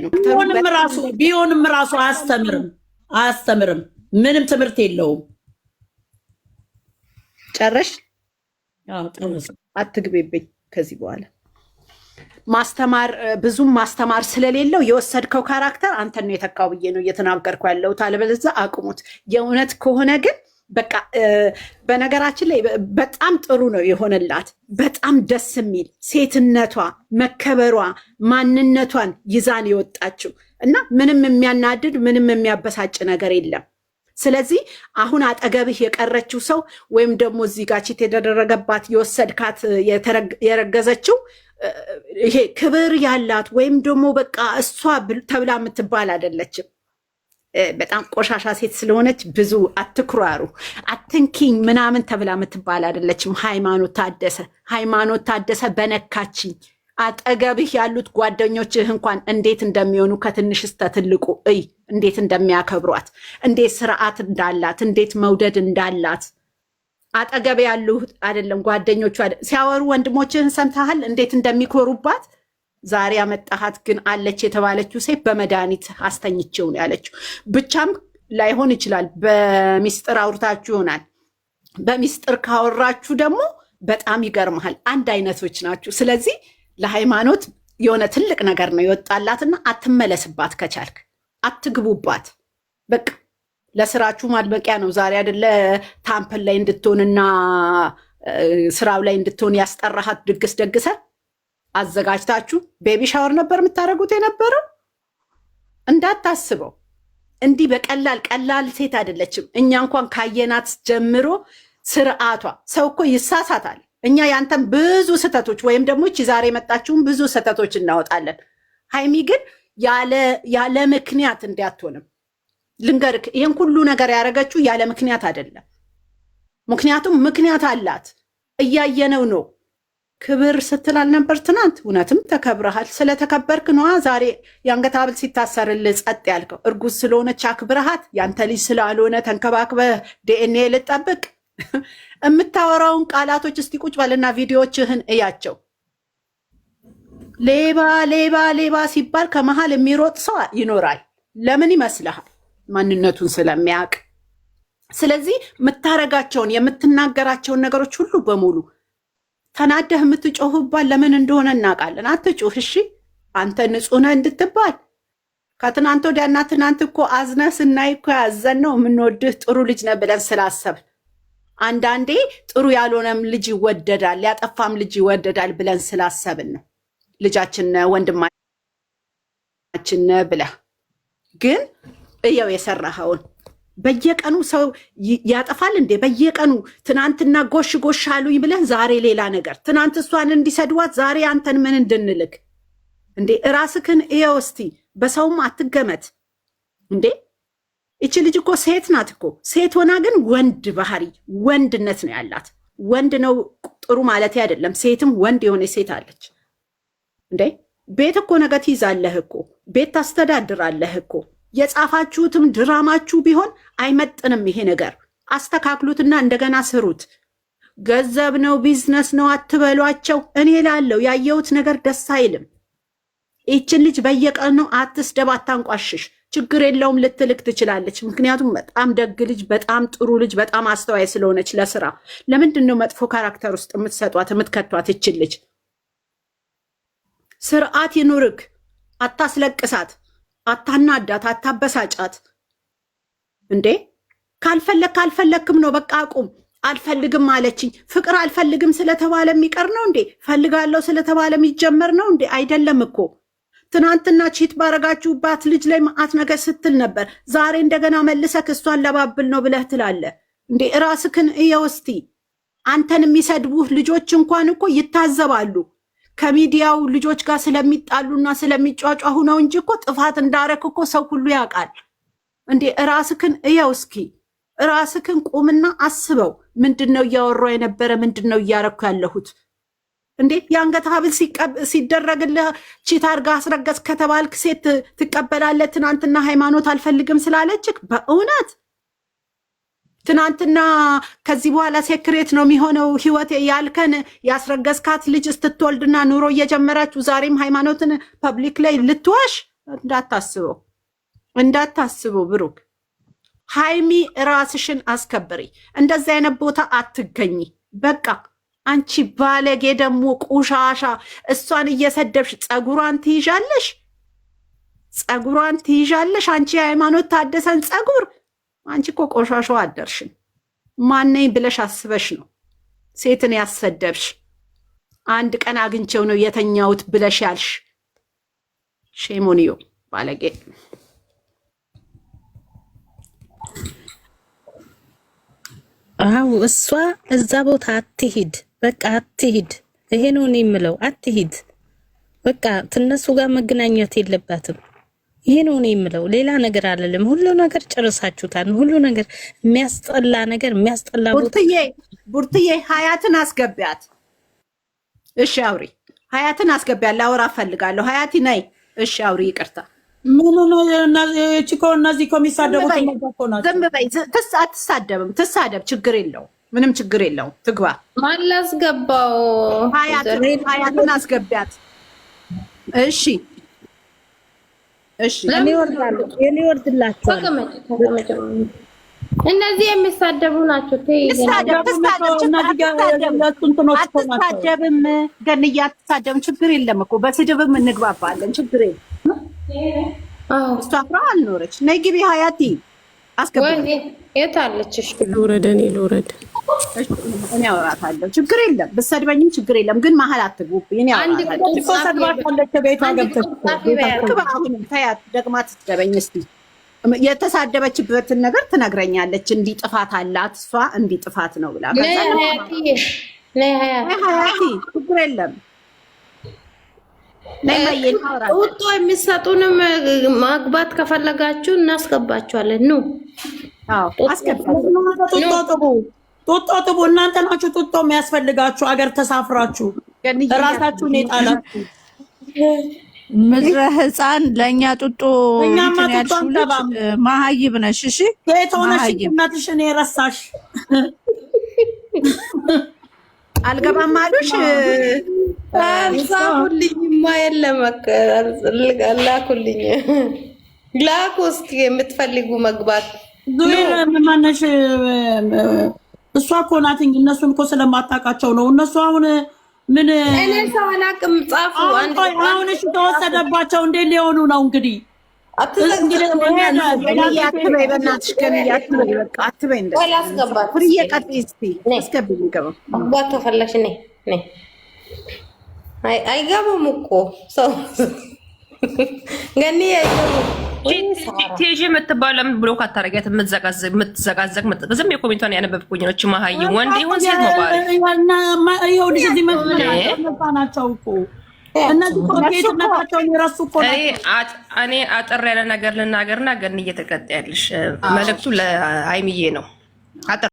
ነው። ቢሆንም ራሱ አያስተምርም። ምንም ትምህርት የለውም። ጨረሽ? አትግቤብኝ ከዚህ በኋላ ማስተማር ብዙም ማስተማር ስለሌለው የወሰድከው ካራክተር አንተን ነው የተካው ብዬ ነው እየተናገርኩ ያለሁት። አለበለዚያ አቁሙት። የእውነት ከሆነ ግን በቃ በነገራችን ላይ በጣም ጥሩ ነው የሆነላት። በጣም ደስ የሚል ሴትነቷ፣ መከበሯ፣ ማንነቷን ይዛን የወጣችው እና ምንም የሚያናድድ ምንም የሚያበሳጭ ነገር የለም። ስለዚህ አሁን አጠገብህ የቀረችው ሰው ወይም ደግሞ እዚህ ጋር ቺት የተደረገባት የወሰድካት የረገዘችው ይሄ ክብር ያላት ወይም ደግሞ በቃ እሷ ተብላ የምትባል አይደለችም። በጣም ቆሻሻ ሴት ስለሆነች ብዙ አትኩራሩ፣ አትንኪኝ ምናምን ተብላ የምትባል አይደለችም። ሃይማኖት ታደሰ በነካችኝ። አጠገብህ ያሉት ጓደኞችህ እንኳን እንዴት እንደሚሆኑ ከትንሽ እስከ ትልቁ እይ፣ እንዴት እንደሚያከብሯት፣ እንዴት ስርዓት እንዳላት፣ እንዴት መውደድ እንዳላት አጠገብ ያሉ አይደለም ጓደኞቹ ሲያወሩ ወንድሞችህን ሰምተሃል? እንዴት እንደሚኮሩባት። ዛሬ ያመጣሃት ግን አለች የተባለችው ሴት በመድኃኒት አስተኝቼው ነው ያለችው። ብቻም ላይሆን ይችላል፣ በሚስጥር አውርታችሁ ይሆናል። በሚስጥር ካወራችሁ ደግሞ በጣም ይገርመሃል፣ አንድ አይነቶች ናችሁ። ስለዚህ ለሃይማኖት የሆነ ትልቅ ነገር ነው ይወጣላትና አትመለስባት፣ ከቻልክ አትግቡባት። በቃ ለስራችሁ ማድመቂያ ነው። ዛሬ አይደለ ታምፕል ላይ እንድትሆንና ስራው ላይ እንድትሆን ያስጠራሃት ድግስ ደግሰ አዘጋጅታችሁ ቤቢ ሻወር ነበር የምታደርጉት የነበረው። እንዳታስበው እንዲህ ቀላል ሴት አይደለችም። እኛ እንኳን ካየናት ጀምሮ ስርዓቷ፣ ሰው እኮ ይሳሳታል። እኛ ያንተን ብዙ ስህተቶች ወይም ደግሞ እቺ ዛሬ የመጣችውን ብዙ ስህተቶች እናወጣለን። ሃይሚ ግን ያለ ምክንያት እንዲያትሆንም ልንገርክ፣ ይህን ሁሉ ነገር ያደረገችው ያለ ምክንያት አይደለም። ምክንያቱም ምክንያት አላት፣ እያየነው ነው። ክብር ስትል አልነበር ትናንት? እውነትም ተከብረሃል። ስለተከበርክ ነዋ ዛሬ የአንገት ሐብል ሲታሰርልህ ጸጥ ያልከው። እርጉዝ ስለሆነች አክብረሃት፣ ያንተ ልጅ ስላልሆነ ተንከባክበህ ዲኤንኤ ልጠብቅ። የምታወራውን ቃላቶች እስቲ ቁጭ በልና ቪዲዮዎችህን እያቸው። ሌባ ሲባል ከመሃል የሚሮጥ ሰው ይኖራል። ለምን ይመስልሃል? ማንነቱን ስለሚያውቅ። ስለዚህ የምታረጋቸውን የምትናገራቸውን ነገሮች ሁሉ በሙሉ ተናደህ የምትጮህባል ለምን እንደሆነ እናውቃለን። አትጩህ እሺ። አንተ ንጹህ ነህ እንድትባል። ከትናንት ወዲያና ትናንት እኮ አዝነህ ስናይ እኮ ያዘን ነው የምንወድህ ጥሩ ልጅ ነህ ብለን ስላሰብ፣ አንዳንዴ ጥሩ ያልሆነም ልጅ ይወደዳል፣ ያጠፋም ልጅ ይወደዳል ብለን ስላሰብን ነው ልጃችን ወንድማችን ብለህ ግን እየው የሰራኸውን። በየቀኑ ሰው ያጠፋል እንዴ? በየቀኑ ትናንትና ጎሽ አሉኝ ብለህ ዛሬ ሌላ ነገር። ትናንት እሷን እንዲሰድዋት ዛሬ አንተን ምን እንድንልክ እንዴ? እራስክን እየው እስቲ። በሰውም አትገመት እንዴ። ይቺ ልጅ እኮ ሴት ናት እኮ። ሴት ሆና ግን ወንድ ባህሪ ወንድነት ነው ያላት። ወንድ ነው ጥሩ ማለት አይደለም። ሴትም ወንድ የሆነ ሴት አለች እንዴ። ቤት እኮ ነገ ትይዛለህ እኮ፣ ቤት ታስተዳድራለህ እኮ። የጻፋችሁትም ድራማችሁ ቢሆን አይመጥንም። ይሄ ነገር አስተካክሉትና እንደገና ስሩት። ገንዘብ ነው ቢዝነስ ነው አትበሏቸው። እኔ ላለው ያየሁት ነገር ደስ አይልም። ይችን ልጅ በየቀኑ አትስደብ፣ አታንቋሽሽ። ችግር የለውም ልትልክ ትችላለች። ምክንያቱም በጣም ደግ ልጅ፣ በጣም ጥሩ ልጅ፣ በጣም አስተዋይ ስለሆነች ለስራ። ለምንድን ነው መጥፎ ካራክተር ውስጥ የምትሰጧት የምትከቷት? ይችን ልጅ ስርዓት ይኑርክ። አታስለቅሳት፣ አታናዳት፣ አታበሳጫት። እንዴ ካልፈለክም ነው በቃ አቁም። አልፈልግም አለችኝ። ፍቅር አልፈልግም ስለተባለ የሚቀር ነው እንዴ? ፈልጋለሁ ስለተባለ የሚጀመር ነው እንዴ? አይደለም እኮ። ትናንትና ቺት ባረጋችሁባት ልጅ ላይ መዓት ነገር ስትል ነበር። ዛሬ እንደገና መልሰክ እሷን ለባብል ነው ብለህ ትላለህ እንዴ? ራስክን እየው እስቲ። አንተን የሚሰድቡህ ልጆች እንኳን እኮ ይታዘባሉ። ከሚዲያው ልጆች ጋር ስለሚጣሉና ስለሚጫጫሁ ነው እንጂ እኮ ጥፋት እንዳረክ እኮ ሰው ሁሉ ያውቃል እንዴ? ራስክን እየው እስኪ። ራስክን ቁምና አስበው። ምንድነው እያወራው የነበረ? ምንድነው እያረኩ ያለሁት እንዴ? የአንገት ሐብል ሲደረግልህ ቺት አድርጋ አስረገዝ ከተባልክ ሴት ትቀበላለህ? ትናንትና ሃይማኖት አልፈልግም ስላለችክ በእውነት ትናንትና ከዚህ በኋላ ሴክሬት ነው የሚሆነው ህይወት ያልከን ያስረገዝካት ልጅ ስትወልድና ኑሮ እየጀመራችሁ ዛሬም ሃይማኖትን ፐብሊክ ላይ ልትዋሽ እንዳታስበው ብሩክ። ሃይሚ ራስሽን አስከብሪ። እንደዚህ አይነት ቦታ አትገኝ። በቃ አንቺ ባለጌ ደግሞ ቆሻሻ፣ እሷን እየሰደብሽ ፀጉሯን ትይዣለሽ። አንቺ የሃይማኖት ታደሰን ፀጉር። አንቺ እኮ ቆሻሻው አደርሽን። ማነኝ ብለሽ አስበሽ ነው ሴትን ያሰደብሽ? አንድ ቀን አግኝቼው ነው የተኛሁት ብለሽ ያልሽ ሼሞኒዮ ባለጌ። አው እሷ እዛ ቦታ አትሂድ፣ በቃ አትሂድ። ይሄ ነው እኔ የምለው፣ አትሂድ በቃ። ትነሱ ጋር መገናኘት የለባትም። ይሄ ነው እኔ የምለው፣ ሌላ ነገር አለለም። ሁሉ ነገር ጨርሳችሁታል። ሁሉ ነገር የሚያስጠላ ቦታ። ቡርትዬ ሀያትን አስገቢያት። እሺ አውሪ፣ ሀያትን አስገቢያት። ላወራ እፈልጋለሁ። ሀያቲ ነይ። እሺ አውሪ። ይቅርታ ምን ነው እነዚህ የሚሳደቡት? ዝም በይ። አትሳደብም። ትሳደብ፣ ችግር የለው፣ ምንም ችግር የለው። ትግባ። ማን ላስገባው? ሀያትን አስገቢያት። እሺ እኔ ወርድላችኋል። እነዚህ የሚሳደቡ ናቸው። አትሳደብም፣ ገንዬ አትሳደብም። ችግር የለም እኮ በስድብም እንግባባለን። ችግር የለም። እሷ አፍራ አልኖረች። ነይ ግቢ ሀያቲ አስገባኝ። የት አለች? ልውረድ፣ እኔ ልውረድ። እኔ አወራታለሁ። ችግር የለም። ብትሰድበኝም ችግር የለም። ግን መሀል አትግቡብኝ። እኔ አሁንም ተያት፣ ደግማ ትስደበኝ። እስኪ የተሳደበችበትን ነገር ትነግረኛለች። እንዲህ ጥፋት አላት እሷ፣ እንዲህ ጥፋት ነው ብላ ሀያቲ ችግር የለም። ውጦ የሚሰጡንም ማግባት ከፈለጋችሁ እናስገባችኋለን። ኑ ጡጦ ጥቡ። እናንተ ናችሁ ጡጦ የሚያስፈልጋችሁ። አገር ተሳፍራችሁ ራሳችሁን የጣላችሁ ምድረ ህፃን ለእኛ ጡጦ መሀይብ ነሽ። እሺ የት ሆነሽ እናትሽን የረሳሽ? አልገባም አሉሽ። ጻፉልኝማ የለም ላኩልኝ። ላኩ እስኪ የምትፈልጉ መግባት ዙሪያ ማነሽ? እሷ እኮ ናትኝ። እነሱን እኮ ስለማታውቃቸው ነው። እነሱ አሁን ምን እኔ ሰው አላውቅም። ጻፉ። አሁን እሺ ተወሰደባቸው። እንዴት ሊሆኑ ነው እንግዲህ? አትበይ በእናትሽ ገን አትበይ። በቃ አትበይ። ፍርዬ ቀጥይ እስኪ አስገቢኝ። ገባ መግባት ከፈለግሽ ነይ። አይገቡም እኮ ሰው ገኒ ቲጂ የምትባለው ለምን ብሎክ አታረጊያት? የምትዘጋዘግ ዝም የኮሜንቷን ያነበብኩኝ ነው። መሀይ ወንድ ይሁን ሴት ነው ባል ይኸውልሽ፣ እዚህ ናቸው እኮ እነዚህ ኮሜንትነታቸውን የረሱ እኮ። እኔ አጠር ያለ ነገር ልናገርና ገን እየተቀጠ ያለሽ መልዕክቱ ለሀይሚዬ ነው። አጠር